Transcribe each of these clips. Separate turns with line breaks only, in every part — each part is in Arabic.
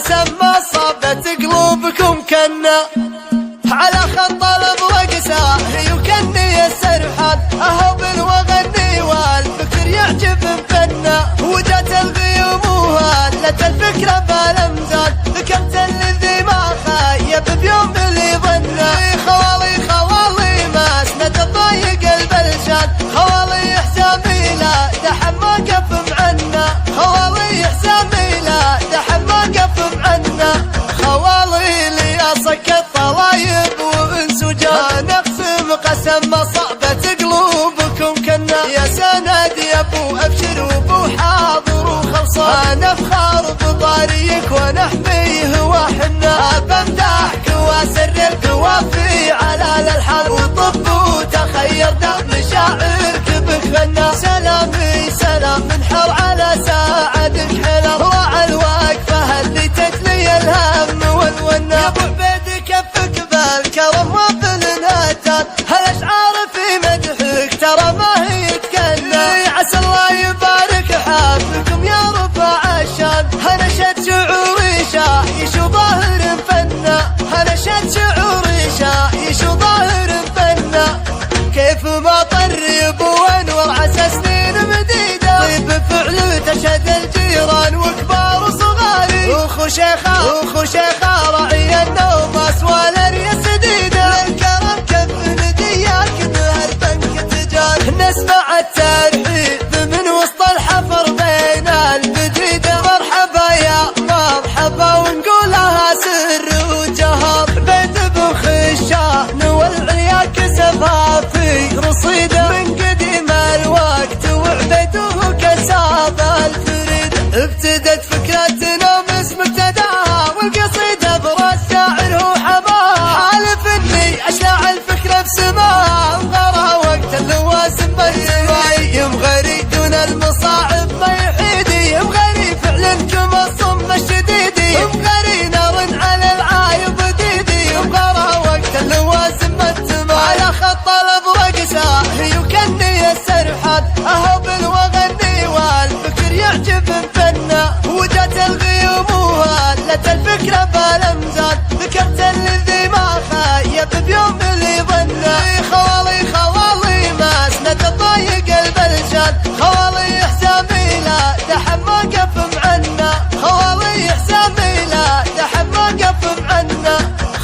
قسم ما صابت قلوبكم كنا على خط الابرق ساهي وكني السرحان اهبل واغني والفكر يعجب بفنا وجات الغيوم وهلت الفكره بالامزاج ذكرت الذي ما خايب بيوم اللي ظنا خوالي خوالي ما اسند الضايق البلشان خوالي حسامي لا دحم ما قف معنا خوالي حسامي لا دحم ما قف معنا خوالي لي اصك الطلايب وانسجان نقسم قسم ما صعبت قلوبكم كنا يا سند يا ابو ابشر وابو حاضر وخلصان افخار بطاريك ونحميه وحنا بمدحك واسر القوافي على الالحان وطب وتخير دم شاعرك بخنا سلامي سلام من حر على ساعدك حلم راعى الوقفه اللي تجلي الهم والونا يا ابو عبيد كفك بالكرم وبالنهتان هالاشعار في مدحك ترى ما هي تكلم عسى الله يبارك حافلكم يا رفع الشان هنشد شعوري شايش وظاهر فنا هنشد شعوري شايش وظاهر فنا كيف ما طرب وانور عسى سنين مديده طيب فعل تشهد الجيران وكبار وصغاري وخو شيخه راعي النوم اسوال الرياس ديده الكرم كف ندياك نهر بنك تجار نسمع الترحيب من وسط الحفر بين البديده مرحبا يا مرحبا ونقولها سر وجهر بيت ابو خشان والعيال كسفها في رصيده من قديم الوقت وعبيده كساب الفريد ابتدت فكرتنا باسم ابتداها والقصيده براس شاعر هو حماه حالف اني اشلع الفكره بسماها مغرها وقت اللوازم بالسواي يمغري دون المصاعب ما يحيدي يمغري فعلا كما الصم الشديدي يمغري نار على العايب ديدي يمغرها وقت اللوازم بالسماء على خط الابرق ساهي وكني السرحان اهبل واغني والفكر يعجب بفنا وجات الغيوم وهلت الفكره بالامزاج ذكرت الذي ما خايب بيوم اللي ظنا خوالي ما اسند الضايق البلشان خوالي حسامي لا دحم ما قف معنا خوالي حسامي لا دحم ما قف معنا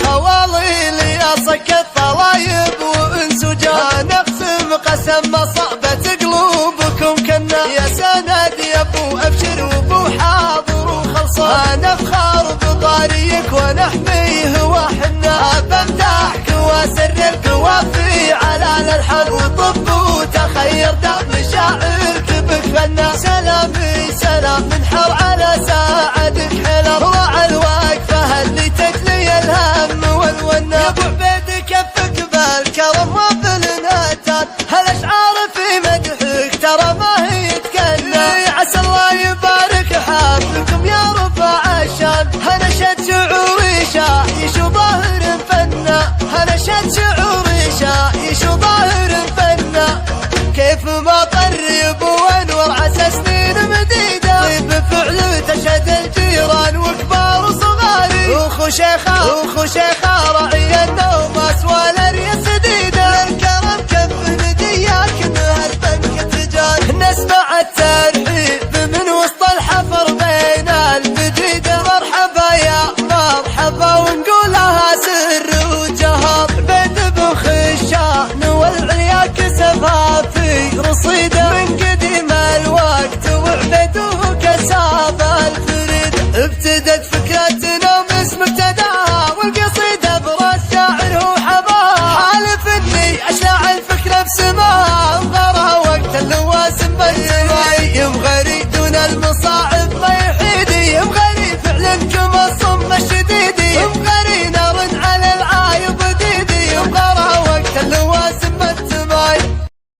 خوالي لي اصك الطلايب وانسجان نقسم قسم ما صعبت قلوبكم كنا يا سند يا ابو ابشر وابو حاضر وخلصان افخار بطاريك ونحميه وحنا بمدحك واسر القوافي على الالحان وطب وتخير دم شاعرك بخنا سلامي سلام من حر على ساعدك حلم راعى الوقفه اللي تجلي الهم والونا يا ابو عبيد كفك بالكرم وبالنهتان هالاشعار في مدحك ترى ما هي تكلم عسى الله يبارك حافلكم يا رفع الشان هنشد شعوري شايش وظاهر فنا هنشد شعوري شايش وظاهر فنا كيف ما طرب وانور عسى سنين مديده طيب فعل تشهد الجيران وكبار وصغاري وخو شيخه